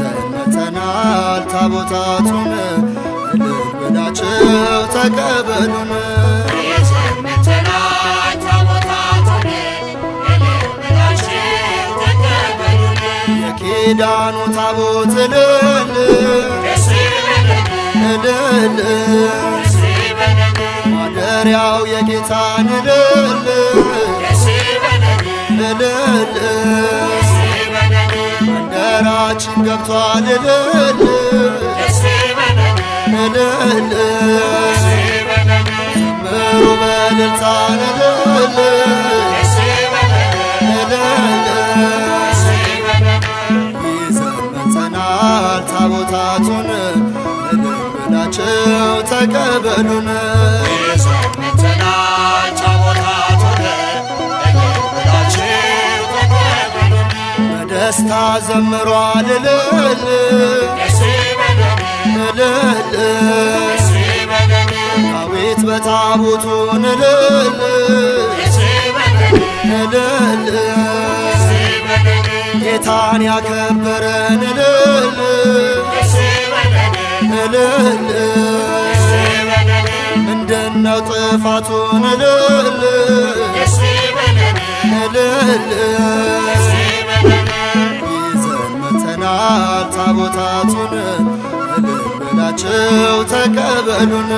ይዘመተናል ታቦታቱን እልል ብላችሁ ተቀበሉን። ይዘመተናል ታቦታቱን እልል ብላችሁ ተቀበሉን። የኪዳኑ ታቦት እልል እልል ማደሪያው የጌታን እልል እልል መንደራችን ገብቷል እልል እልል ዘምሩ በእልልታ እልል እልል ይዘመተናል ታቦታቱን እልል ብላችሁ ተቀበሉን። ይዘመተናል ታቦታቱን እልል ብላችሁ ተቀበሉን። በደስታ ዘምሯል እልል እልል ዳዊት በታቦቱን እልል እልል ጌታን ያከበረን እልል እልል ምንድነው ጥፋቱን እልል እልል ይዘመተናል ታቦታቱን እልል ብላችሁ ተቀበሉን።